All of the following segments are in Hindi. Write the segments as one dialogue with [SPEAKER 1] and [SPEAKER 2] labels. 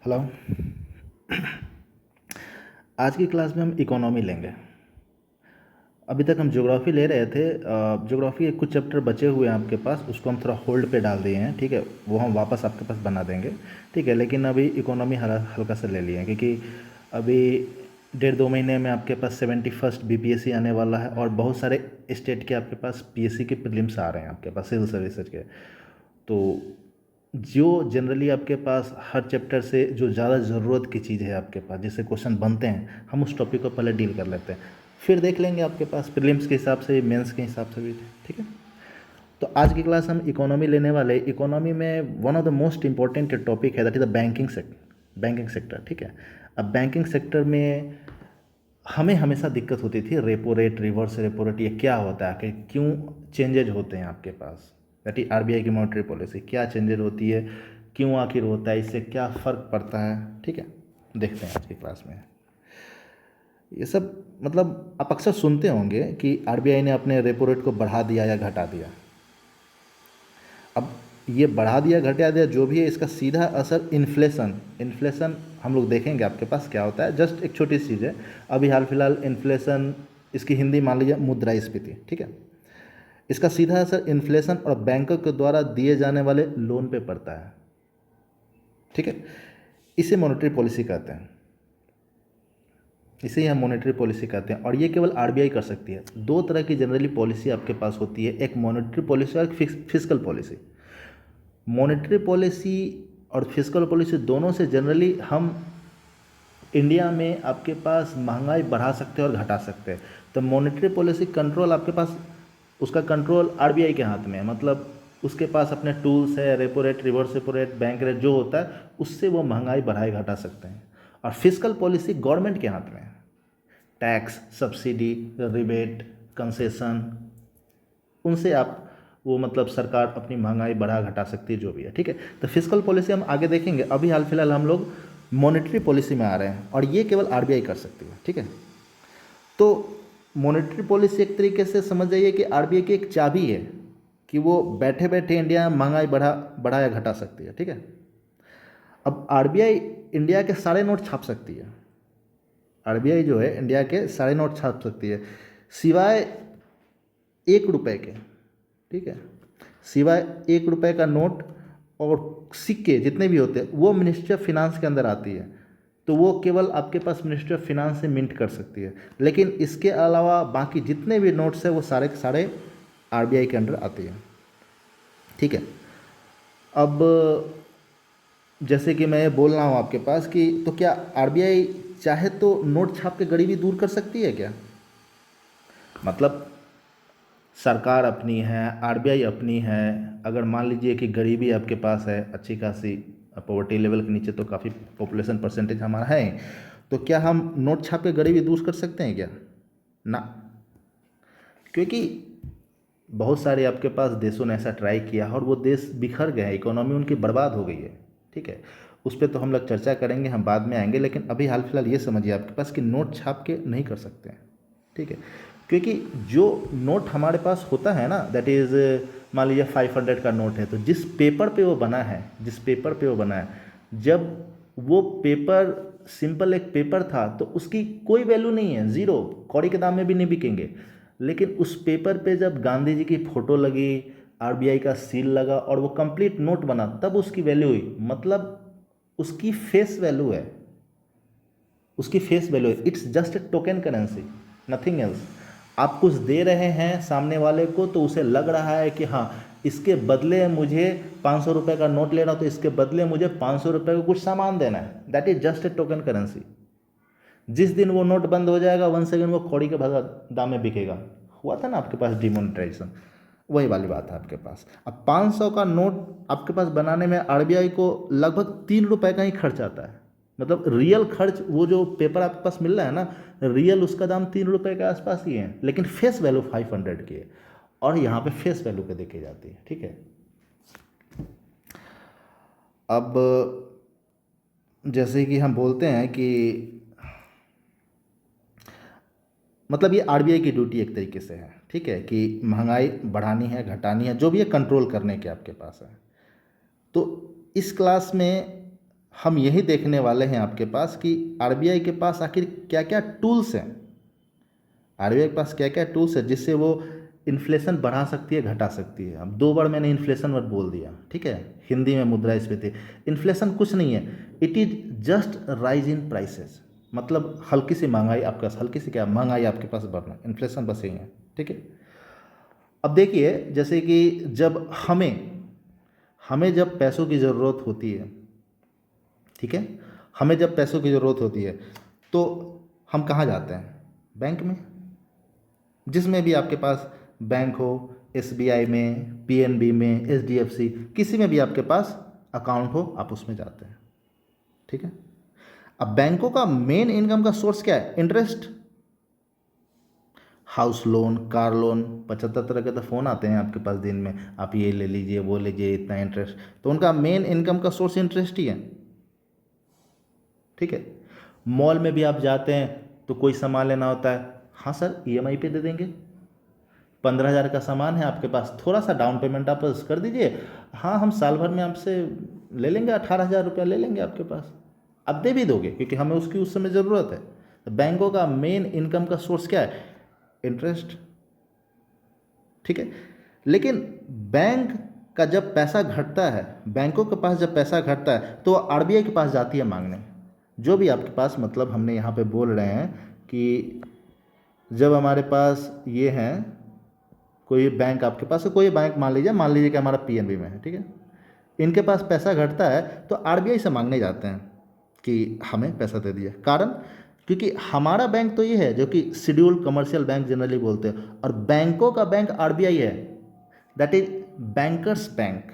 [SPEAKER 1] हेलो। आज की क्लास में हम इकोनॉमी लेंगे। अभी तक हम ज्योग्राफी ले रहे थे। ज्योग्राफी के कुछ चैप्टर बचे हुए हैं आपके पास, उसको हम थोड़ा होल्ड पे डाल दिए हैं, ठीक है। वो हम वापस आपके पास बना देंगे, ठीक है। लेकिन अभी इकोनॉमी हल्का सा ले लिए हैं, क्योंकि अभी 1.5-2 महीने में आपके पास 71st बीपीएससी आने वाला है, और बहुत सारे स्टेट के आपके पास पीएससी के प्रीलिम्स आ रहे हैं आपके पास, सिविल सर्विसेज के। तो जो जनरली आपके पास हर चैप्टर से जो ज़्यादा ज़रूरत की चीज़ है आपके पास, जिससे क्वेश्चन बनते हैं, हम उस टॉपिक को पहले डील कर लेते हैं, फिर देख लेंगे आपके पास प्रीलिम्स के हिसाब से, मेंस के हिसाब से भी, ठीक है। तो आज की क्लास हम इकोनॉमी लेने वाले। इकोनॉमी में one of the most important topic है, that is the banking sector, ठीक है। अब बैंकिंग सेक्टर में हमें हमेशा दिक्कत होती थी, repo rate, reverse repo rate, ये क्या होता है, कि क्यों चेंजेज होते हैं आपके पास, दैट इज आरबीआई की मॉनेटरी पॉलिसी क्या चेंजेज होती है, क्यों आखिर होता है, इससे क्या फ़र्क पड़ता है, ठीक है। देखते हैं आज की क्लास में ये सब। मतलब आप अक्सर सुनते होंगे कि आरबीआई ने अपने रेपो रेट को बढ़ा दिया या घटा दिया। अब ये बढ़ा दिया घटा दिया जो भी है, इसका सीधा असर इन्फ्लेशन हम लोग देखेंगे आपके पास क्या होता है। जस्ट एक छोटी सी चीज़ है, अभी हाल फिलहाल इन्फ्लेशन, इसकी हिंदी मान लीजिए मुद्रास्फीति, ठीक है। इसका सीधा असर इन्फ्लेशन और बैंकों के द्वारा दिए जाने वाले लोन पे पड़ता है, ठीक है। इसे मॉनेटरी पॉलिसी कहते हैं, इसे ही हम मॉनेटरी पॉलिसी कहते हैं, और ये केवल आरबीआई कर सकती है। दो तरह की जनरली पॉलिसी आपके पास होती है, एक मॉनेटरी पॉलिसी और एक फिस्कल पॉलिसी। मॉनेटरी पॉलिसी और फिस्कल पॉलिसी दोनों से जनरली हम इंडिया में आपके पास महंगाई बढ़ा सकते हैं और घटा सकते हैं। तो मॉनेटरी पॉलिसी कंट्रोल आपके पास, उसका कंट्रोल आरबीआई के हाथ में है। मतलब उसके पास अपने टूल्स है, repo rate, reverse repo rate, bank rate जो होता है, उससे वो महंगाई बढ़ाई घटा सकते हैं। और फिस्कल पॉलिसी गवर्नमेंट के हाथ में है। टैक्स, सब्सिडी, रिबेट, कंसेशन, उनसे आप वो मतलब सरकार अपनी महंगाई बढ़ा घटा सकती है, जो भी है, ठीक है। तो फिस्कल पॉलिसी हम आगे देखेंगे। अभी हाल फिलहाल हम लोग मॉनेटरी पॉलिसी में आ रहे हैं, और ये केवल आरबीआई कर सकती है, ठीक है। तो मॉनेटरी पॉलिसी एक तरीके से समझ जाइए कि आरबीआई की एक चाबी है, कि वो बैठे बैठे इंडिया में महंगाई बढ़ा या घटा सकती है, ठीक है। अब आरबीआई इंडिया के सारे नोट छाप सकती है। आरबीआई जो है इंडिया के सारे नोट छाप सकती है, सिवाय 1 रुपए के, ठीक है। सिवाय 1 रुपए का नोट और सिक्के जितने भी होते हैं, वो मिनिस्ट्री ऑफ फिनांस के अंदर आती है। तो वो केवल आपके पास मिनिस्ट्री ऑफ फिनांस से मिंट कर सकती है। लेकिन इसके अलावा बाकी जितने भी नोट्स हैं, वो सारे के सारे आरबीआई के अंडर आते हैं, ठीक है। अब जैसे कि मैं बोल रहा हूँ आपके पास कि तो क्या आरबीआई चाहे तो नोट छाप के गरीबी दूर कर सकती है क्या? मतलब सरकार अपनी है, आरबीआई अपनी है। अगर मान लीजिए कि गरीबी आपके पास है अच्छी खासी, पॉवर्टी लेवल के नीचे तो काफ़ी पॉपुलेशन परसेंटेज हमारा है, तो क्या हम नोट छाप के गरीबी दूर कर सकते हैं क्या? ना। क्योंकि बहुत सारे आपके पास देशों ने ऐसा ट्राई किया, और वो देश बिखर गए हैं, इकोनॉमी उनकी बर्बाद हो गई है, ठीक है। उस पर तो हम लोग चर्चा करेंगे, हम बाद में आएंगे। लेकिन अभी हाल फिलहाल ये समझिए आपके पास कि नोट छाप के नहीं कर सकते हैं, ठीक है। क्योंकि जो नोट हमारे पास होता है ना, दैट इज़, मान लीजिए 500 का नोट है, तो जिस पेपर पे वो बना है, जब वो पेपर सिंपल एक पेपर था, तो उसकी कोई वैल्यू नहीं है, ज़ीरो, कौड़ी के दाम में भी नहीं बिकेंगे। लेकिन उस पेपर पे जब गांधी जी की फ़ोटो लगी, आरबीआई का सील लगा, और वो कंप्लीट नोट बना, तब उसकी वैल्यू हुई। मतलब उसकी फेस वैल्यू है, it's just A token currency, nothing else. आप कुछ दे रहे हैं सामने वाले को, तो उसे लग रहा है कि हाँ, इसके बदले मुझे 500 रुपये का नोट लेना, तो इसके बदले मुझे 500 रुपये का कुछ सामान देना है, that is just A token currency. जिस दिन वो नोट बंद हो जाएगा, वन सेकेंड वो कौड़ी के दाम में बिकेगा। हुआ था ना आपके पास डिमोनेटाइजेशन, वही वाली बात है आपके पास। अब 500 का नोट आपके पास बनाने में आरबीआई को लगभग 3 रुपए का ही खर्च आता है। मतलब रियल खर्च, वो जो पेपर आपके पास मिल रहा है ना, रियल उसका दाम 3 रुपए के आसपास ही है, लेकिन फेस वैल्यू 500 की है, और यहाँ पे फेस वैल्यू पे देखी जाती है, ठीक है। अब जैसे कि हम बोलते हैं कि मतलब ये आरबीआई की ड्यूटी एक तरीके से है, ठीक है, कि महंगाई बढ़ानी है, घटानी है, जो भी है कंट्रोल करने के आपके पास है। तो इस क्लास में हम यही देखने वाले हैं आपके पास कि आरबीआई के पास आखिर क्या क्या टूल्स हैं, आरबीआई के पास क्या क्या टूल्स है जिससे वो इन्फ्लेशन बढ़ा सकती है, घटा सकती है। अब 2 बार मैंने इन्फ्लेशन वर्ड बोल दिया, ठीक है, हिंदी में मुद्रास्फीति। इन्फ्लेशन कुछ नहीं है, it is just rise in prices, मतलब हल्की सी महंगाई आपके पास, हल्की सी क्या महंगाई आपके पास बढ़ना, इन्फ्लेशन बस यही है, ठीक है। अब देखिए जैसे कि जब हमें हमें जब पैसों की ज़रूरत होती है, ठीक है, हमें जब पैसों की ज़रूरत होती है तो हम कहाँ जाते हैं? बैंक में, जिसमें भी आपके पास बैंक हो, एसबीआई में, पीएनबी में, एचडीएफसी, किसी में भी आपके पास अकाउंट हो आप उसमें जाते हैं, ठीक है। अब बैंकों का मेन इनकम का सोर्स क्या है? Interest. House loan, car loan, 75 तरह के तो फ़ोन आते हैं आपके पास दिन में, आप ये ले लीजिए, वो लीजिए, इतना इंटरेस्ट, तो उनका मेन इनकम का सोर्स इंटरेस्ट ही है, ठीक है। मॉल में भी आप जाते हैं तो कोई सामान लेना होता है, हाँ सर ईएमआई पे दे देंगे, 15,000 का सामान है आपके पास, थोड़ा सा डाउन पेमेंट आप कर दीजिए, हाँ हम साल भर में आपसे ले लेंगे, 18,000 रुपया ले लेंगे आपके पास, आप दे भी दोगे क्योंकि हमें उसकी उस समय ज़रूरत है। तो बैंकों का मेन इनकम का सोर्स क्या है? इंटरेस्ट, ठीक है। लेकिन बैंक का जब पैसा घटता है, बैंकों के पास जब पैसा घटता है तो आरबीआई के पास जाती है मांगने, जो भी आपके पास, मतलब हमने यहाँ पे बोल रहे हैं कि जब हमारे पास ये हैं, कोई बैंक आपके पास है, कोई बैंक मान लीजिए कि हमारा पीएनबी में है, ठीक है, इनके पास पैसा घटता है तो आरबीआई से मांगने जाते हैं कि हमें पैसा दे दिए। कारण, क्योंकि हमारा बैंक तो ये है जो कि शेड्यूल्ड कमर्शियल बैंक जनरली बोलते हैं, और बैंकों का बैंक आरबीआई है, दैट इज बैंकर्स बैंक,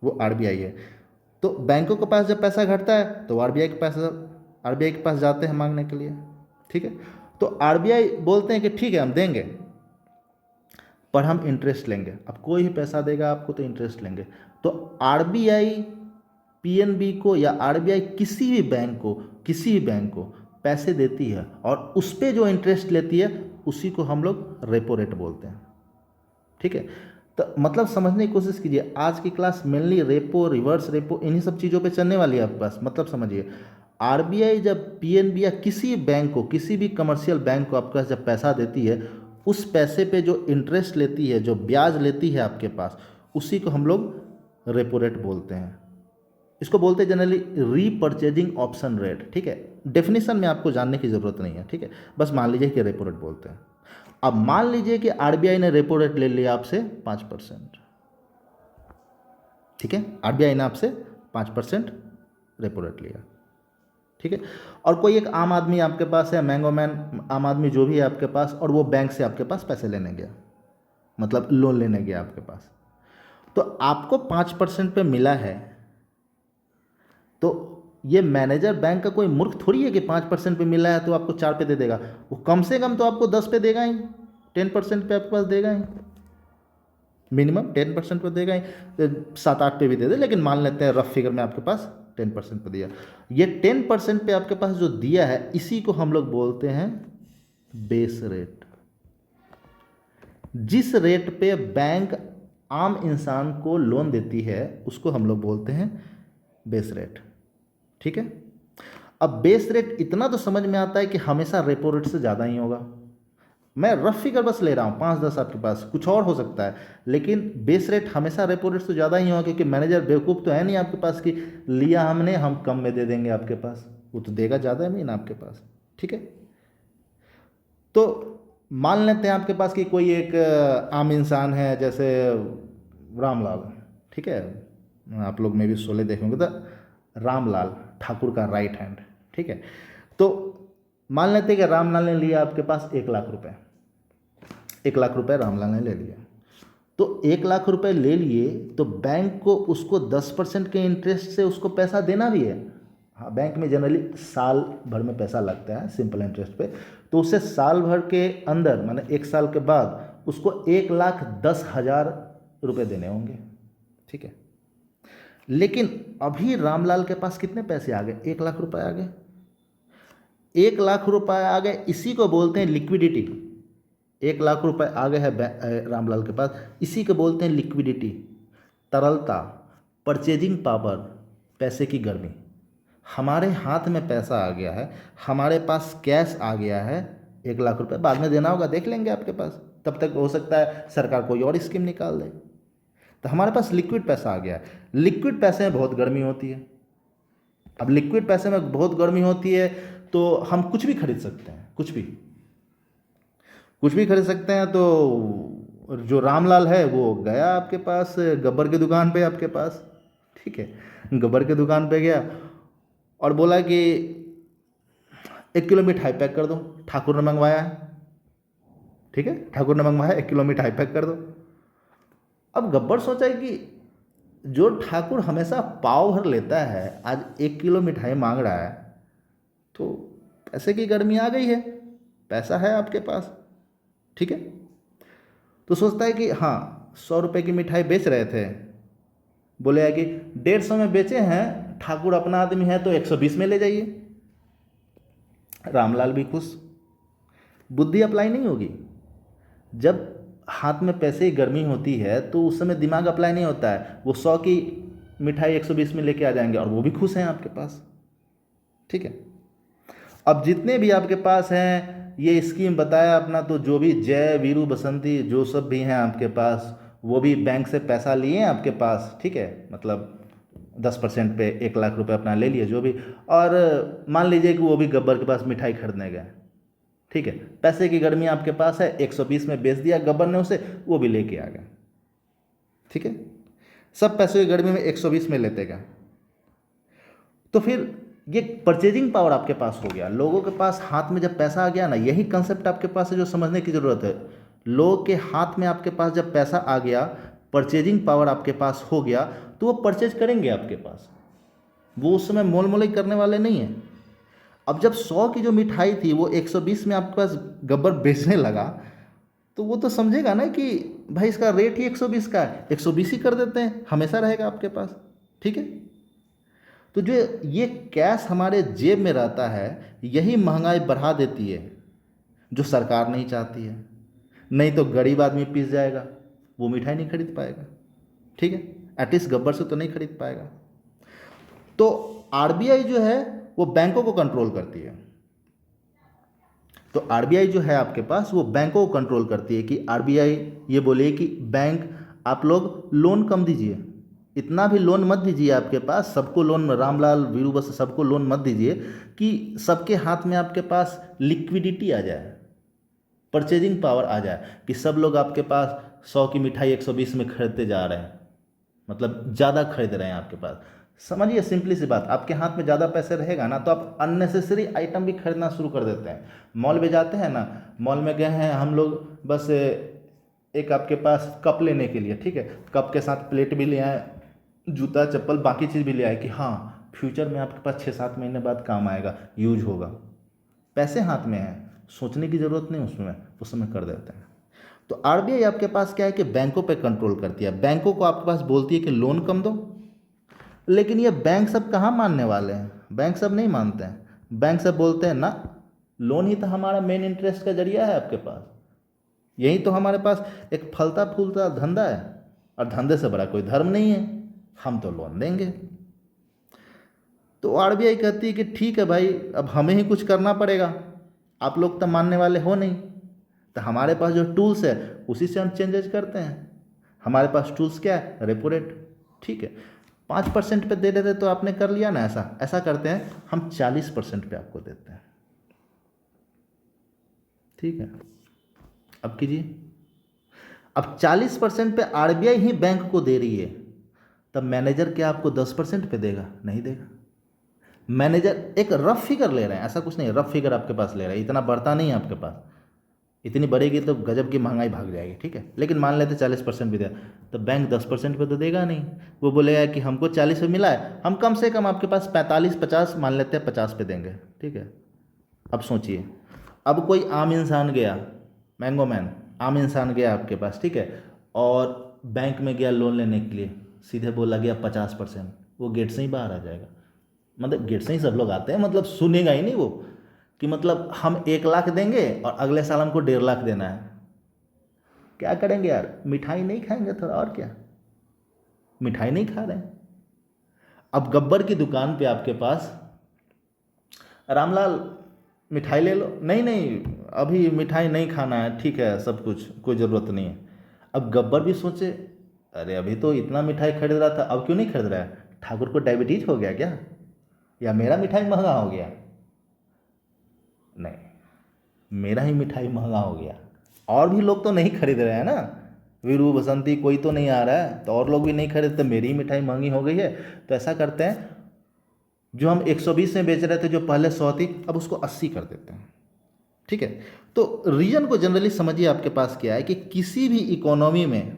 [SPEAKER 1] वो आरबीआई है। तो बैंकों के पास जब पैसा घटता है तो आरबीआई के पास जाते हैं मांगने के लिए, ठीक है। तो आरबीआई बोलते हैं कि ठीक है हम देंगे, पर हम इंटरेस्ट लेंगे। अब कोई भी पैसा देगा आपको तो इंटरेस्ट लेंगे। तो आरबीआई पीएनबी को या आरबीआई किसी भी बैंक को पैसे देती है और उस पर जो इंटरेस्ट लेती है उसी को हम लोग रेपो रेट बोलते हैं, ठीक है। तो मतलब समझने की कोशिश कीजिए, आज की class mainly repo, reverse repo, इन्हीं सब चीज़ों पे चलने वाली है आपके पास। मतलब समझिए, आरबीआई जब पीएनबी या किसी बैंक को, किसी भी कमर्शियल बैंक को आपके पास जब पैसा देती है, उस पैसे पे जो इंटरेस्ट लेती है, जो ब्याज लेती है आपके पास, उसी को हम लोग रेपो रेट बोलते हैं। इसको बोलते हैं जनरली रीपर्चेजिंग ऑप्शन रेट, ठीक है। डेफिनेशन में आपको जानने की ज़रूरत नहीं है, ठीक है, बस मान लीजिए कि रेपो रेट बोलते हैं। अब मान लीजिए कि आरबीआई ने रेपो रेट ले लिया आपसे 5%, ठीक है, आरबीआई ने आपसे 5% रेपो रेट लिया, ठीक है। और कोई एक आम आदमी आपके पास है, मैंगो मैन आम आदमी जो भी है आपके पास, और वो बैंक से आपके पास पैसे लेने गया, मतलब लोन लेने गया आपके पास, तो आपको 5% पे मिला है, तो ये मैनेजर बैंक का कोई मूर्ख थोड़ी है कि 5% पे मिला है तो आपको 4 पे दे देगा। वो कम से कम तो आपको 10 पे देगा ही, 10% पे आपके पास देगा ही, मिनिमम 10% पे देगा ही, 7-8 पे भी दे दे, लेकिन मान लेते हैं रफ फिगर में आपके पास 10% पे दिया। ये 10% पे आपके पास जो दिया है, इसी को हम लोग बोलते हैं बेस रेट। जिस रेट पे बैंक आम इंसान को लोन देती है उसको हम लोग बोलते हैं बेस रेट, ठीक है। अब बेस रेट इतना तो समझ में आता है कि हमेशा रेपो रेट से ज़्यादा ही होगा। मैं रफ फिगर बस ले रहा हूँ, 5-10 आपके पास, कुछ और हो सकता है, लेकिन बेस रेट हमेशा रेपो रेट से ज़्यादा ही होगा, क्योंकि मैनेजर बेवकूफ़ तो है नहीं आपके पास कि लिया हमने, हम कम में दे देंगे आपके पास, वो तो देगा ज़्यादा में ना आपके पास, ठीक है। तो मान लेते हैं आपके पास कि कोई एक आम इंसान है, जैसे रामलाल, ठीक है, आप लोग में भी शोले देखेंगे तो रामलाल ठाकुर का राइट हैंड, ठीक है। तो मान लेते हैं कि रामलाल ने लिया आपके पास 1,00,000 रुपये, 1,00,000 रुपये रामलाल ने ले लिया। तो 1,00,000 रुपये ले लिए तो बैंक को उसको 10% के इंटरेस्ट से उसको पैसा देना भी है। हाँ, बैंक में जनरली साल भर में पैसा लगता है सिंपल इंटरेस्ट पे, तो उसे साल भर के अंदर, माने 1 साल के बाद उसको 1,10,000 रुपये देने होंगे, ठीक है। लेकिन अभी रामलाल के पास कितने पैसे आ गए? 1,00,000 रुपये आ गए, 1,00,000 रुपये आ गए, इसी को बोलते हैं लिक्विडिटी। 1,00,000 रुपये आ गए हैं रामलाल के पास, इसी को बोलते हैं लिक्विडिटी, तरलता, परचेजिंग पावर, पैसे की गर्मी, हमारे हाथ में पैसा आ गया है, हमारे पास कैश आ गया है, 1 लाख रुपए बाद में देना होगा, देख लेंगे आपके पास, तब तक हो सकता है सरकार कोई और स्कीम निकाल दे। तो हमारे पास लिक्विड पैसा आ गया है। लिक्विड पैसे में बहुत गर्मी होती है। अब लिक्विड पैसे में बहुत गर्मी होती है तो हम कुछ भी खरीद सकते हैं, कुछ भी खरीद सकते हैं। तो जो रामलाल है वो गया आपके पास गब्बर की दुकान पे आपके पास, ठीक है, गब्बर की दुकान पे गया और बोला कि 1 किलो मिठाई पैक कर दो, ठाकुर ने मंगवाया है, ठीक है, ठाकुर ने मंगवाया 1 किलो मिठाई पैक कर दो। अब गब्बर सोचा कि जो ठाकुर हमेशा पाव भर लेता है आज 1 किलो मिठाई मांग रहा है, तो पैसे की गर्मी आ गई है, पैसा है आपके पास, ठीक है। तो सोचता है कि हाँ 100 रुपये की मिठाई बेच रहे थे, बोले है कि 150 में बेचे हैं, ठाकुर अपना आदमी है तो 120 में ले जाइए। रामलाल भी खुश। बुद्धि अप्लाई नहीं होगी। जब हाथ में पैसे की गर्मी होती है तो उस समय दिमाग अप्लाई नहीं होता है, वो 100 की मिठाई 120 में लेके आ जाएंगे और वो भी खुश हैं आपके पास, ठीक है। अब जितने भी आपके पास हैं ये स्कीम बताया अपना, तो जो भी जय वीरू बसंती जो सब भी हैं आपके पास, वो भी बैंक से पैसा लिए हैं आपके पास, ठीक है, मतलब 10% पे 1 लाख रुपए अपना ले लिए जो भी, और मान लीजिए कि वो भी गब्बर के पास मिठाई खरीदने गए, ठीक है, पैसे की गर्मी आपके पास है, 120 में बेच दिया गब्बर ने उसे, वो भी लेके आ गया, ठीक है। सब पैसे की गर्मी में 120 में लेते गए। तो फिर ये परचेजिंग पावर आपके पास हो गया, लोगों के पास हाथ में जब पैसा आ गया ना, यही कंसेप्ट आपके पास है जो समझने की ज़रूरत है। लोगों के हाथ में आपके पास जब पैसा आ गया, परचेजिंग पावर आपके पास हो गया, तो वो परचेज करेंगे आपके पास, वो उस समय मोल मोलाई करने वाले नहीं हैं। अब जब 100 की जो मिठाई थी वो 120 में आपके पास गब्बर बेचने लगा, तो वो तो समझेगा ना कि भाई इसका रेट ही 120 का है, 120 ही कर देते हैं, हमेशा रहेगा आपके पास, ठीक है। तो जो ये कैश हमारे जेब में रहता है, यही महंगाई बढ़ा देती है, जो सरकार नहीं चाहती है। नहीं तो गरीब आदमी पिस जाएगा, वो मिठाई नहीं खरीद पाएगा, ठीक है, एटलीस्ट गब्बर से तो नहीं खरीद पाएगा। तो आरबीआई जो है वो बैंकों को कंट्रोल करती है। तो आरबीआई जो है आपके पास वो बैंकों को कंट्रोल करती है कि आरबीआई ये बोले कि बैंक आप लोग लोन कम दीजिए, इतना भी लोन मत दीजिए आपके पास, सबको लोन, रामलाल वीरू बस सबको लोन मत दीजिए कि सबके हाथ में आपके पास लिक्विडिटी आ जाए, परचेजिंग पावर आ जाए, कि सब लोग आपके पास 100 की मिठाई 120 में खरीदते जा रहे हैं, मतलब ज़्यादा खरीद रहे हैं आपके पास। समझिए सिंपली सी बात, आपके हाथ में ज़्यादा पैसे रहेगा ना तो आप अननेसेसरी आइटम भी खरीदना शुरू कर देते हैं। मॉल में जाते हैं ना, मॉल में गए हैं हम लोग, बस एक आपके पास कप लेने के लिए, ठीक है, कप के साथ प्लेट भी ले आए, जूता चप्पल बाकी चीज़ भी ले आए कि हाँ फ्यूचर में आपके पास 6-7 महीने बाद काम आएगा, यूज होगा। पैसे हाथ में हैं, सोचने की ज़रूरत नहीं उसमें, उस समय कर देते हैं। तो आरबीआई आपके पास क्या है कि बैंकों पे कंट्रोल करती है, बैंकों को आपके पास बोलती है कि लोन कम दो, लेकिन ये बैंक सब कहाँ मानने वाले हैं, बैंक सब नहीं मानते हैं। बैंक सब बोलते हैं ना, लोन ही तो हमारा मेन इंटरेस्ट का जरिया है आपके पास, यही तो हमारे पास एक फलता फूलता धंधा है, और धंधे से बड़ा कोई धर्म नहीं है, हम तो लोन देंगे। तो आरबीआई कहती है कि ठीक है भाई, अब हमें ही कुछ करना पड़ेगा, आप लोग तो मानने वाले हो नहीं, तो हमारे पास जो टूल्स है उसी से हम चेंजेस करते हैं। हमारे पास टूल्स क्या है, रेपो रेट, ठीक है, 5% पे दे देते तो आपने कर लिया ना, ऐसा ऐसा करते हैं हम 40% पे आपको देते हैं, ठीक है। अब कीजिए, अब 40% पे आरबीआई ही बैंक को दे रही है, तब मैनेजर क्या आपको 10% पे देगा? नहीं देगा। मैनेजर एक रफ फिगर ले रहे हैं, ऐसा कुछ नहीं है, रफ फिगर आपके पास ले रहे हैं, इतना बढ़ता नहीं है आपके पास, इतनी बढ़ेगी तो गजब की महंगाई भाग जाएगी, ठीक है, लेकिन मान लेते 40% भी दे, तो बैंक 10% पे तो देगा नहीं। वो बोलेगा कि हमको 40 पे मिला है, हम कम से कम आपके पास 45-50 मान लेते हैं, 50 पे देंगे, ठीक है। अब सोचिए, अब कोई आम इंसान गया, मैंगो मैन आम इंसान गया आपके पास, ठीक है, और बैंक में गया लोन लेने के लिए, सीधे बोला गया 50%, वो गेट से ही बाहर आ जाएगा। मतलब गेट से ही सब लोग आते हैं, मतलब सुनेगा ही नहीं वो कि मतलब हम 1 लाख देंगे और अगले साल हमको 1.5 लाख देना है। क्या करेंगे यार, मिठाई नहीं खाएंगे थोड़ा, और क्या, मिठाई नहीं खा रहे हैं। अब गब्बर की दुकान पे आपके पास रामलाल मिठाई ले लो, नहीं नहीं अभी मिठाई नहीं खाना है, ठीक है सब कुछ, कोई ज़रूरत नहीं है। अब गब्बर भी सोचे, अरे अभी तो इतना मिठाई खरीद रहा था, अब क्यों नहीं खरीद रहा है? ठाकुर को डायबिटीज हो गया क्या, या मेरा मिठाई महंगा हो गया? नहीं, मेरा ही मिठाई महंगा हो गया, और भी लोग तो नहीं खरीद रहे हैं ना, वीरू बसंती कोई तो नहीं आ रहा है, तो और लोग भी नहीं खरीदते, मेरी ही मिठाई महंगी हो गई है। तो ऐसा करते हैं, जो हम 120 में बेच रहे थे, जो पहले 100 थी, अब उसको 80 कर देते हैं। ठीक है, तो रीजन को जनरली समझिए आपके पास क्या है कि किसी भी इकोनॉमी में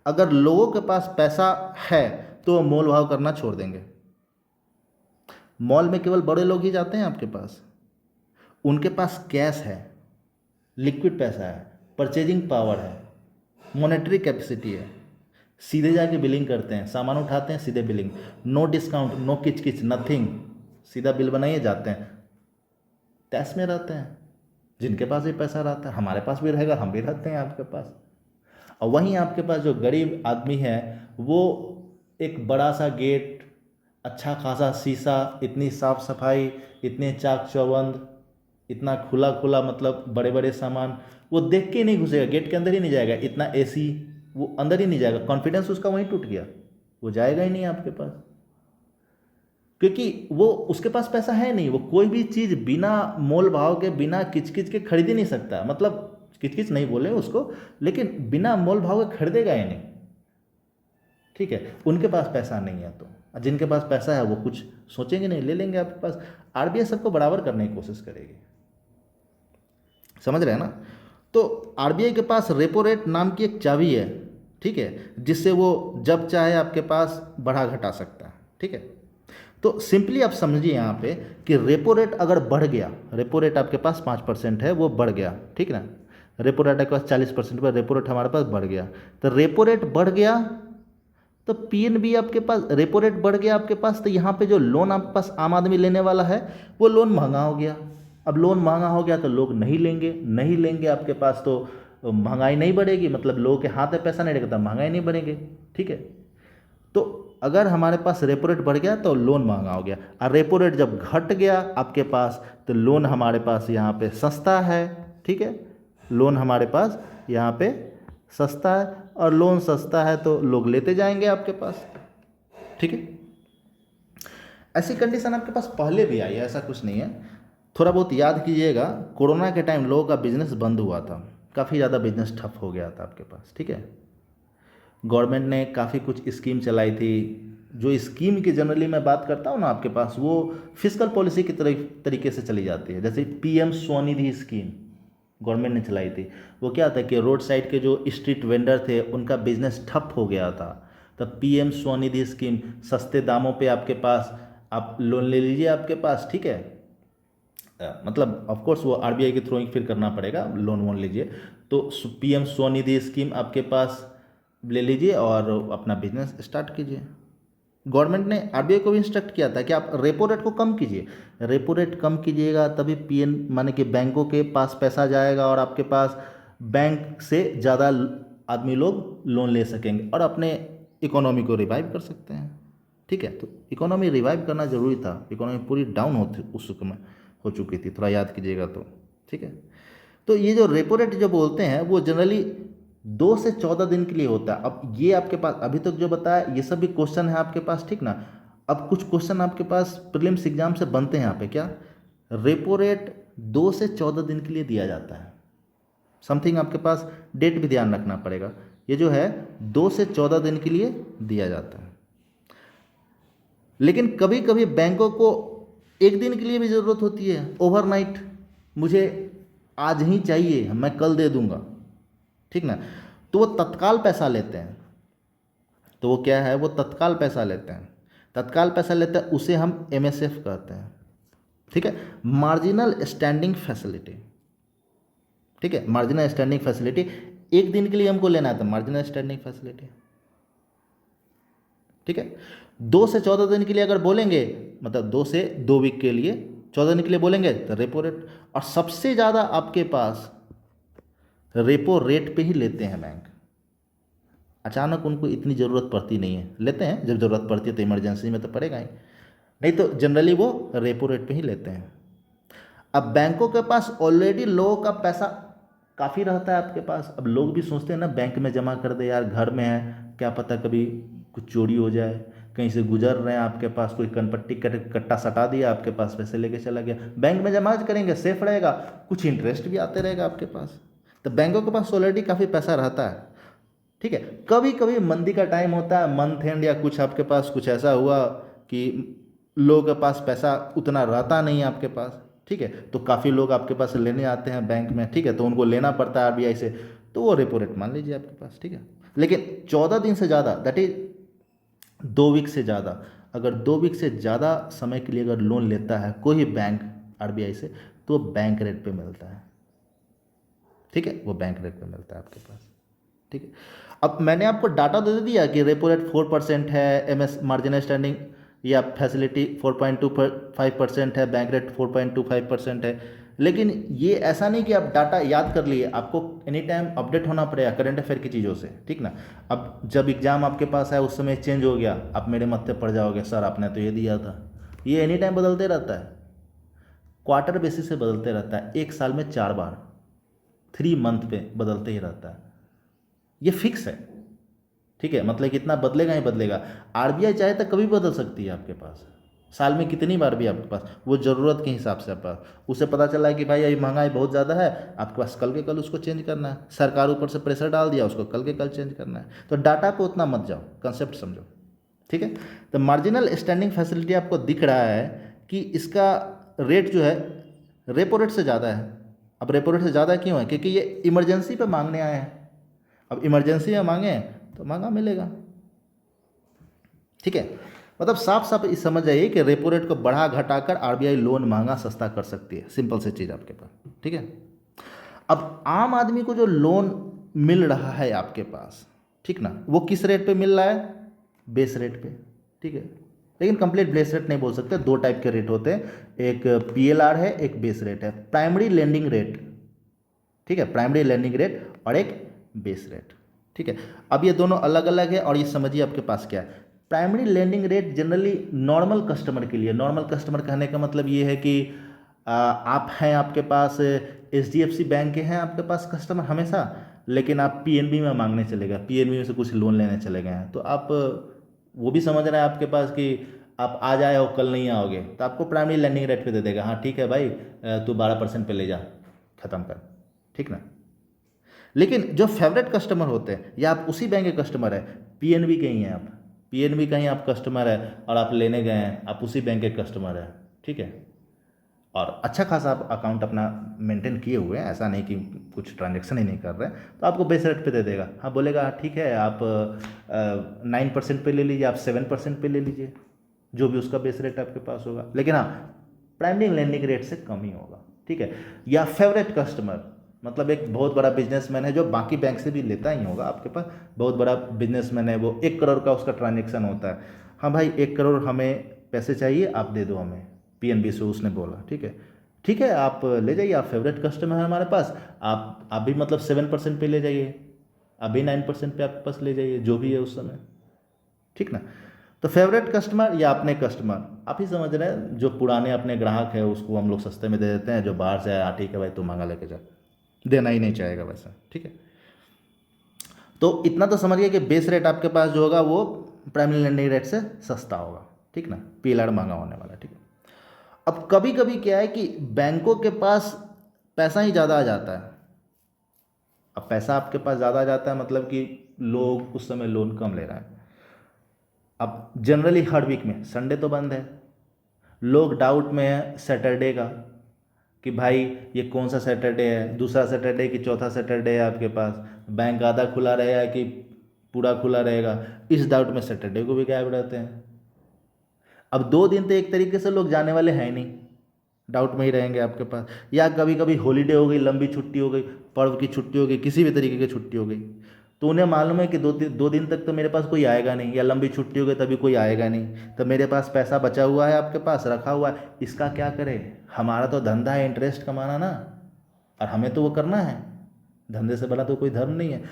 [SPEAKER 1] अगर लोगों के पास पैसा है तो वो मोल भाव करना छोड़ देंगे। मॉल में केवल बड़े लोग ही जाते हैं आपके पास, उनके पास कैश है, लिक्विड पैसा है, परचेजिंग पावर है, मॉनेटरी कैपेसिटी है, सीधे जाके बिलिंग करते हैं, सामान उठाते हैं सीधे बिलिंग, नो डिस्काउंट, नो किच किच, नथिंग, सीधा बिल बनाइए जाते हैं, टैक्स में रहते हैं। जिनके पास भी पैसा रहता है, हमारे पास भी रहेगा, हम भी रहते हैं आपके पास। और वहीं आपके पास जो गरीब आदमी है, वो एक बड़ा सा गेट, अच्छा खासा शीशा, इतनी साफ सफाई, इतने चाक चौबंद, इतना खुला खुला, मतलब बड़े बड़े सामान, वो देख के ही नहीं घुसेगा, गेट के अंदर ही नहीं जाएगा, इतना एसी, वो अंदर ही नहीं जाएगा, कॉन्फिडेंस उसका वहीं टूट गया, वो जाएगा ही नहीं आपके पास, क्योंकि वो उसके पास पैसा है नहीं। वो कोई भी चीज़ बिना मोल भाव के, बिना किचकिच के खरीद ही नहीं सकता, मतलब किचकिच नहीं बोले उसको, लेकिन बिना मोल भाव के खरीदेगा ही नहीं। ठीक है, उनके पास पैसा नहीं है, तो जिनके पास पैसा है वो कुछ सोचेंगे नहीं, ले लेंगे आपके पास। आरबीआई सबको बराबर करने की कोशिश करेगी, समझ रहे हैं ना? तो आरबीआई के पास रेपो रेट नाम की एक चाबी है, ठीक है, जिससे वो जब चाहे आपके पास बढ़ा घटा सकता है। ठीक है, तो सिंपली आप समझिए यहाँ पे कि रेपो रेट अगर बढ़ गया, रेपो रेट आपके पास 5% है, वो बढ़ गया, ठीक ना, रेपो रेट आपके पास 40% पर, रेपो रेट हमारे पास बढ़ गया, तो रेपो रेट बढ़ गया तो पीएनबी आपके पास, रेपो रेट बढ़ गया आपके पास, तो यहाँ पे जो लोन आपके पास आम आदमी लेने वाला है, वो लोन महंगा हो गया। अब लोन महंगा हो गया तो लोग नहीं लेंगे, नहीं लेंगे आपके पास, तो महंगाई नहीं बढ़ेगी, मतलब लोगों के हाथ में पैसा नहीं रहेगा तो महंगाई नहीं बढ़ेगी। ठीक है, तो अगर हमारे पास रेपो रेट बढ़ गया तो लोन महंगा हो गया, और रेपो रेट जब घट गया आपके पास तो लोन हमारे पास यहाँ पे सस्ता है। ठीक है, लोन हमारे पास यहाँ पे सस्ता है, और लोन सस्ता है तो लोग लेते जाएंगे आपके पास। ठीक है, ऐसी कंडीशन आपके पास पहले भी आई है, ऐसा कुछ नहीं है। थोड़ा बहुत याद कीजिएगा, कोरोना के टाइम लोगों का बिजनेस बंद हुआ था, काफ़ी ज़्यादा बिजनेस ठप हो गया था आपके पास। ठीक है, गवर्नमेंट ने काफ़ी कुछ स्कीम चलाई थी, जो स्कीम की जनरली मैं बात करता हूँ ना आपके पास, वो फिस्कल पॉलिसी की तरीके से चली जाती है। जैसे पीएम स्वनिधि स्कीम गवर्नमेंट ने चलाई थी, वो क्या था कि रोड साइड के जो स्ट्रीट वेंडर थे उनका बिजनेस ठप हो गया था, तब पीएम स्वनिधि स्कीम, सस्ते दामों पे आपके पास आप लोन ले लीजिए आपके पास। ठीक है, मतलब ऑफ कोर्स वो आरबीआई के थ्रू ही फिर करना पड़ेगा, लोन वोन लीजिए, तो पीएम स्वनिधि स्कीम आपके पास ले लीजिए और अपना बिजनेस स्टार्ट कीजिए। गवर्नमेंट ने आरबीआई को भी इंस्ट्रक्ट किया था कि आप रेपो रेट को कम कीजिए, रेपो रेट कम कीजिएगा तभी पीएन माने कि बैंकों के पास पैसा जाएगा, और आपके पास बैंक से ज़्यादा आदमी लोग लोन ले सकेंगे और अपने इकोनॉमी को रिवाइव कर सकते हैं। ठीक है, तो इकोनॉमी रिवाइव करना ज़रूरी था, इकोनॉमी पूरी डाउन होती उस समय हो चुकी थी, थोड़ा याद कीजिएगा तो। ठीक है, तो ये जो रेपो रेट जो बोलते हैं वो जनरली 2 से 14 दिन के लिए होता है। अब ये आपके पास अभी तक जो बताया ये सब भी क्वेश्चन है आपके पास, ठीक ना। अब कुछ क्वेश्चन आपके पास प्रीलिम्स एग्जाम से बनते हैं यहाँ पे, क्या रेपो रेट 2 से 14 दिन के लिए दिया जाता है। समथिंग आपके पास डेट भी ध्यान रखना पड़ेगा, ये जो है 2 से 14 दिन के लिए दिया जाता है। लेकिन कभी कभी बैंकों को एक दिन के लिए भी ज़रूरत होती है, ओवरनाइट, मुझे आज ही चाहिए, मैं कल दे दूंगा, ठीक ना, तो वो तत्काल पैसा लेते हैं। तो वो क्या है, वो तत्काल पैसा लेते हैं, तत्काल पैसा लेते हैं, उसे हम एमएसएफ कहते हैं। ठीक है, मार्जिनल स्टैंडिंग फैसिलिटी। ठीक है, मार्जिनल स्टैंडिंग फैसिलिटी, एक दिन के लिए हमको लेना है तो मार्जिनल स्टैंडिंग फैसिलिटी। ठीक है, 2 से 14 दिन के लिए अगर बोलेंगे, मतलब 2 से 2 वीक के लिए 14 दिन के लिए बोलेंगे तो रेपो रेट। और सबसे ज़्यादा आपके पास रेपो रेट पे ही लेते हैं बैंक, अचानक उनको इतनी ज़रूरत पड़ती नहीं है, लेते हैं जब ज़रूरत पड़ती है, तो इमरजेंसी में तो पड़ेगा ही, नहीं तो जनरली वो रेपो रेट पे ही लेते हैं। अब बैंकों के पास ऑलरेडी लोगों का पैसा काफ़ी रहता है आपके पास। अब लोग भी सोचते हैं ना बैंक में जमा कर दे यार, घर में है, क्या पता कभी कुछ चोरी हो जाए, कहीं से गुजर रहे हैं आपके पास, कोई कनपट्टी कट्टा सटा दिया आपके पास, पैसे लेके चला गया। बैंक में जमा करेंगे, सेफ रहेगा, कुछ इंटरेस्ट भी आते रहेगा आपके पास। तो बैंकों के पास ऑलरेडी काफ़ी पैसा रहता है, ठीक है। कभी कभी मंदी का टाइम होता है, मंथ एंड या कुछ आपके पास कुछ ऐसा हुआ कि लोगों के पास पैसा उतना रहता नहीं है आपके पास, ठीक है, तो काफ़ी लोग आपके पास लेने आते हैं बैंक में, ठीक है, तो उनको लेना पड़ता है आरबीआई से, तो वो रेपो रेट मान लीजिए आपके पास, ठीक है। लेकिन 14 दिन से ज़्यादा, दैट इज 2 वीक से ज़्यादा, अगर 2 वीक से ज़्यादा समय के लिए अगर लोन लेता है कोई बैंक आरबीआई से, तो बैंक रेट पे मिलता है, ठीक है, वो बैंक रेट पे मिलता है आपके पास, ठीक है। अब मैंने आपको डाटा दे दिया कि रेपो रेट 4% है, एमएस मार्जिन स्टैंडिंग या फैसिलिटी 4.25% है, बैंक रेट 4.25% है। लेकिन ये ऐसा नहीं कि आप डाटा याद कर लिए, आपको एनी टाइम अपडेट होना पड़ेगा करंट अफेयर की चीज़ों से, ठीक ना। अब जब एग्जाम आपके पास है उस समय चेंज हो गया, आप मेरे मत्थे पड़ जाओगे, सर आपने तो ये दिया था। ये एनी टाइम बदलते रहता है, क्वार्टर बेसिस से बदलते रहता है, एक साल में 4 बार, 3 मंथ पे बदलते ही रहता है, ये फिक्स है, ठीक है। मतलब कितना बदलेगा ही बदलेगा। आरबीआई चाहे तो कभी बदल सकती है आपके पास, साल में कितनी बार भी आपके पास, वो ज़रूरत के हिसाब से आपके पास, उसे पता चला है कि भाई ये महंगाई बहुत ज़्यादा है, आपके पास कल के कल उसको चेंज करना है, सरकार ऊपर से प्रेशर डाल दिया, उसको कल के कल चेंज करना है। तो डाटा पे उतना मत जाओ, कंसेप्ट समझो, ठीक है। तो मार्जिनल स्टैंडिंग फैसिलिटी आपको दिख रहा है कि इसका रेट जो है रेपो रेट से ज़्यादा है। अब रेपो रेट से ज़्यादा क्यों है? क्योंकि ये इमरजेंसी पे मांगने आए हैं। अब इमरजेंसी में मांगे तो महंगा मिलेगा, ठीक है। मतलब साफ साफ इस समझ जाइए कि रेपो रेट को बढ़ा घटाकर आरबीआई लोन महंगा सस्ता कर सकती है, सिंपल सी चीज़ आपके पास, ठीक है। अब आम आदमी को जो लोन मिल रहा है आपके पास, ठीक ना, वो किस रेट पे मिल रहा है? बेस रेट पे, ठीक है। लेकिन कंप्लीट बेस रेट नहीं बोल सकते, 2 टाइप के रेट होते हैं, एक पीएलआर है, एक बेस रेट है, प्राइमरी लेंडिंग रेट, ठीक है, प्राइमरी लेंडिंग रेट और एक बेस रेट, ठीक है। अब ये दोनों अलग अलग है और ये समझिए आपके पास क्या है। Primary lending rate generally normal customer के लिए, नॉर्मल कस्टमर कहने का मतलब ये है कि आप हैं, आपके पास एचडीएफसी बैंक के हैं आपके पास कस्टमर हमेशा, लेकिन आप पीएनबी में मांगने चले गए, पीएनबी में से कुछ लोन लेने चले गए हैं, तो आप वो भी समझ रहे हैं आपके पास कि आप आज आए हो कल नहीं आओगे, तो आपको प्राइमरी लेंडिंग रेट पे दे देगा, हाँ ठीक है भाई तू 12% पे ले जा, ख़त्म कर, ठीक ना। लेकिन जो फेवरेट कस्टमर होते हैं या आप उसी बैंक के कस्टमर है, पीएनबी के ही हैं आप, पीएनबी का ही आप कस्टमर है और आप लेने गए हैं, आप उसी बैंक के कस्टमर है, ठीक है, और अच्छा खासा आप अकाउंट अपना मेंटेन किए हुए हैं, ऐसा नहीं कि कुछ ट्रांजेक्शन ही नहीं कर रहे हैं, तो आपको बेस रेट पे दे देगा। हाँ बोलेगा ठीक है आप 9% पे ले लीजिए, आप 7% पे ले लीजिए, जो भी उसका बेस रेट आपके पास होगा, लेकिन हाँ प्राइमरी लेंडिंग रेट से कम ही होगा, ठीक है। या फेवरेट कस्टमर मतलब एक बहुत बड़ा बिजनेसमैन है जो बाकी बैंक से भी लेता ही होगा आपके पास, बहुत बड़ा बिजनेसमैन है वो, 1 करोड़ का उसका ट्रांजेक्शन होता है, हाँ भाई 1 करोड़ हमें पैसे चाहिए, आप दे दो हमें, पीएनबी से उसने बोला, ठीक है, ठीक है आप ले जाइए, आप फेवरेट कस्टमर है हमारे पास, आप भी मतलब 7% पे ले जाइए, अभी 9% पे आपके पास ले जाइए, जो भी है उस समय, ठीक ना। तो फेवरेट कस्टमर या अपने कस्टमर, आप ही समझ रहे हैं, जो पुराने अपने ग्राहक है उसको हम लोग सस्ते में दे देते हैं, जो बाहर से आया ठीक है भाई तू महंगा लेके जा, देना ही नहीं चाहेगा वैसा, ठीक है। तो इतना तो समझिए कि बेस रेट आपके पास जो होगा वो प्राइमरी लेंडिंग रेट से सस्ता होगा, ठीक ना, पीएलआर महंगा होने वाला, ठीक है। अब कभी कभी क्या है कि बैंकों के पास पैसा ही ज़्यादा आ जाता है। अब पैसा आपके पास ज़्यादा आ जाता है मतलब कि लोग उस समय लोन कम ले रहे हैं। अब जनरली हर वीक में संडे तो बंद है, लोग डाउट में है सैटरडे का कि भाई ये कौन सा सैटरडे है, दूसरा सैटरडे कि चौथा सैटरडे है आपके पास, बैंक आधा खुला रहेगा कि पूरा खुला रहेगा, इस डाउट में सैटरडे को भी गायब रहते हैं। अब 2 दिन तो एक तरीके से लोग जाने वाले हैं ही नहीं, डाउट में ही रहेंगे आपके पास। या कभी कभी हॉलीडे हो गई, लंबी छुट्टी हो गई, पर्व की छुट्टी हो गई, किसी भी तरीके की छुट्टी हो गई, तो उन्हें मालूम है कि 2 दिन तक तो मेरे पास कोई आएगा नहीं, या लंबी छुट्टी हो गई तभी कोई आएगा नहीं, तो मेरे पास पैसा बचा हुआ है आपके पास रखा हुआ है, इसका क्या करें, हमारा तो धंधा है इंटरेस्ट कमाना ना, और हमें तो वो करना है, धंधे से बड़ा तो कोई धर्म नहीं है,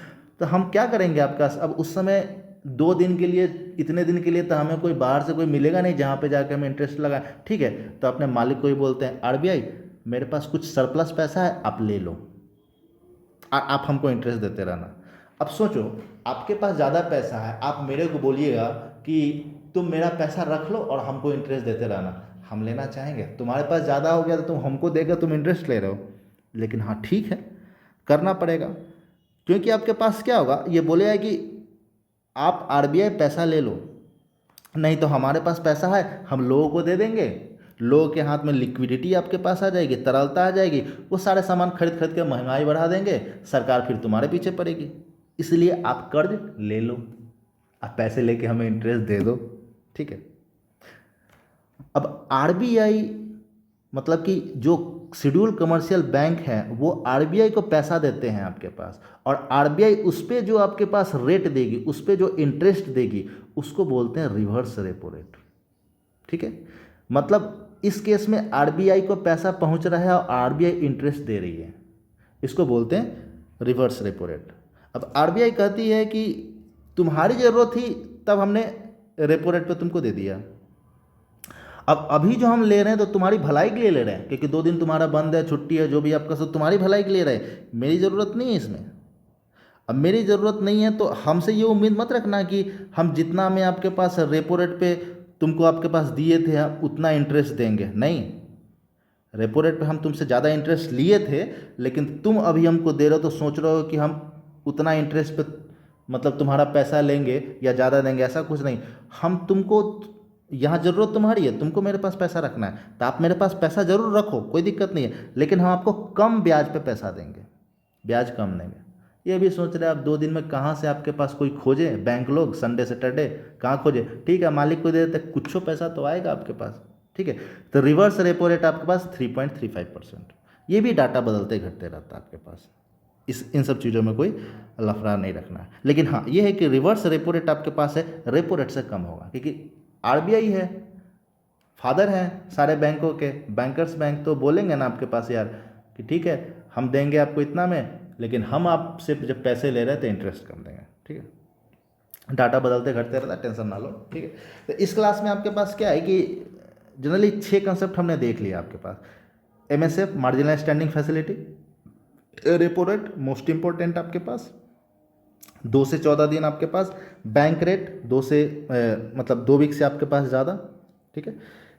[SPEAKER 1] तो हम क्या करेंगे आपके पास। अब उस समय 2 दिन के लिए, इतने दिन के लिए तो हमें कोई बाहर से कोई मिलेगा नहीं जहाँ पे जाके हमें इंटरेस्ट लगा, ठीक है, तो अपने मालिक को ही बोलते हैं आरबीआई मेरे पास कुछ सरप्लस पैसा है, आप ले लो और आप हमको इंटरेस्ट देते रहना। अब सोचो, आपके पास ज़्यादा पैसा है, आप मेरे को बोलिएगा कि तुम मेरा पैसा रख लो और हमको इंटरेस्ट देते रहना, हम लेना चाहेंगे? तुम्हारे पास ज़्यादा हो गया तो तुम हमको देगा, तुम इंटरेस्ट ले रहे हो। लेकिन हाँ ठीक है, करना पड़ेगा, क्योंकि आपके पास क्या होगा, ये बोलेगा कि आप आरबीआई पैसा ले लो, नहीं तो हमारे पास पैसा है, हम लोगों को दे देंगे, लोगों के हाथ में लिक्विडिटी आपके पास आ जाएगी, तरलता आ जाएगी, वो सारे सामान खरीद खरीद के महंगाई बढ़ा देंगे, सरकार फिर तुम्हारे पीछे पड़ेगी। इसलिए आप कर्ज ले लो, आप पैसे लेके हमें इंटरेस्ट दे दो, ठीक है। अब आरबीआई मतलब कि जो शेड्यूल कमर्शियल बैंक हैं वो आरबीआई को पैसा देते हैं आपके पास, और आरबीआई उस पर जो आपके पास रेट देगी, उस पर जो इंटरेस्ट देगी, उसको बोलते हैं रिवर्स रेपो रेट, ठीक है। मतलब इस केस में आरबीआई को पैसा पहुंच रहा है और आरबीआई इंटरेस्ट दे रही है, इसको बोलते हैं रिवर्स रेपो रेट। अब आरबीआई कहती है कि तुम्हारी ज़रूरत थी तब हमने रेपो रेट पे तुमको दे दिया, अब अभी जो हम ले रहे हैं तो तुम्हारी भलाई के लिए ले रहे हैं, क्योंकि 2 दिन तुम्हारा बंद है, छुट्टी है, जो भी आपका सब तुम्हारी भलाई के लिए रहे, मेरी ज़रूरत नहीं है इसमें। अब मेरी ज़रूरत नहीं है तो हमसे ये उम्मीद मत रखना कि हम जितना में आपके पास रेपो रेट पे तुमको आपके पास दिए थे हम उतना इंटरेस्ट देंगे, नहीं। रेपो रेट पे हम तुमसे ज़्यादा इंटरेस्ट लिए थे, लेकिन तुम अभी हमको दे रहे हो तो सोच रहे हो कि हम उतना इंटरेस्ट पे मतलब तुम्हारा पैसा लेंगे या ज़्यादा देंगे, ऐसा कुछ नहीं। हम तुमको, यहाँ ज़रूरत तुम्हारी है, तुमको मेरे पास पैसा रखना है तो आप मेरे पास पैसा ज़रूर रखो, कोई दिक्कत नहीं है, लेकिन हम आपको कम ब्याज पे पैसा देंगे, ब्याज कम देंगे। ये भी सोच रहे हैं आप 2 दिन में कहाँ से आपके पास कोई खोजे, बैंक लोग संडे सैटरडे कहाँ खोजे, ठीक है, मालिक को दे देते, कुछ पैसा तो आएगा आपके पास, ठीक है। तो रिवर्स रेपो रेट आपके पास 3.35%। ये भी डाटा बदलते घटते रहता है आपके पास, इन सब चीज़ों में कोई लफड़ा नहीं रखना है। लेकिन हाँ ये है कि रिवर्स रेपो रेट आपके पास है, रेपो रेट से कम होगा, क्योंकि आरबीआई है, फादर हैं सारे बैंकों के, बैंकर्स बैंक तो बोलेंगे ना आपके पास यार कि ठीक है हम देंगे आपको इतना में, लेकिन हम आपसे जब पैसे ले रहे हैं तो इंटरेस्ट कम देंगे, ठीक है। डाटा बदलते घटते रहता है, टेंशन ना लो, ठीक है। तो इस क्लास में आपके पास क्या है कि जनरली 6 कंसेप्ट हमने देख लिया आपके पास। MSF, marginal standing facility, repo rate most important आपके पास, 2 से 14 दिन आपके पास, बैंक रेट 2 से मतलब 2 वीक से आपके पास ज़्यादा, ठीक है।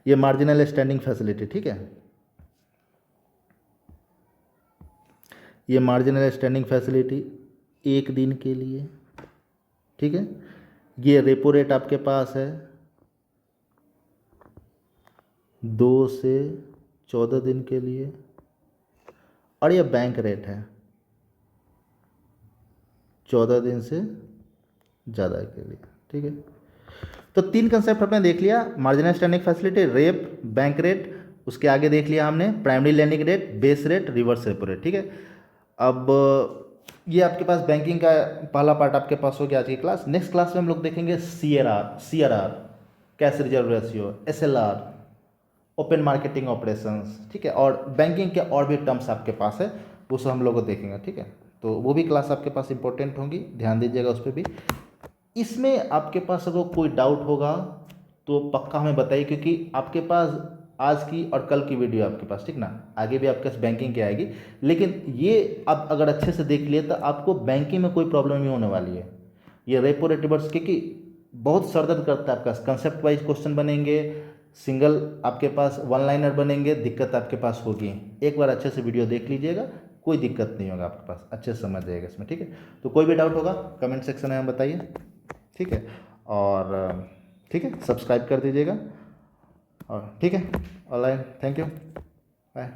[SPEAKER 1] ये मार्जिनल स्टैंडिंग फैसिलिटी, ठीक है, ये मार्जिनल स्टैंडिंग फैसिलिटी 1 दिन के लिए, ठीक है। ये रेपो रेट आपके पास है 2 से 14 दिन के लिए, और ये बैंक रेट है 14 दिन से ज़्यादा के लिए, ठीक है। तो 3 कंसेप्ट हमने देख लिया, marginal standing facility, rape, bank rate, उसके आगे देख लिया हमने primary lending rate, base rate, reverse repo rate, ठीक है। अब ये आपके पास बैंकिंग का पहला पार्ट आपके पास हो गया आज की क्लास। नेक्स्ट क्लास में हम लोग देखेंगे CRR, cash reserve ratio, SLR, open marketing operations, ठीक है, और बैंकिंग के और भी टर्म्स आपके पास है, वो सब हम लोग को देखेंगे, ठीक है। तो वो भी क्लास आपके पास इंपॉर्टेंट होंगी, ध्यान दीजिएगा उस पर भी। इसमें आपके पास अगर कोई डाउट होगा तो पक्का हमें बताइए, क्योंकि आपके पास आज की और कल की वीडियो आपके पास, ठीक ना, आगे भी आपके पास बैंकिंग की आएगी, लेकिन ये आप अगर अच्छे से देख लिए तो आपको बैंकिंग में कोई प्रॉब्लम नहीं होने वाली है। ये रेपो रेट रिवर्स, क्योंकि बहुत सरदर्द करता है आपका, कंसेप्ट वाइज क्वेश्चन बनेंगे, सिंगल आपके पास वन लाइनर बनेंगे, दिक्कत आपके पास होगी। एक बार अच्छे से वीडियो देख लीजिएगा, कोई दिक्कत नहीं होगा आपके पास, अच्छे से समझ जाएगा इसमें, ठीक है। तो कोई भी डाउट होगा कमेंट सेक्शन में हम बताइए, ठीक है, और ठीक है सब्सक्राइब कर दीजिएगा, और ठीक है ऑनलाइन, थैंक यू, बाय।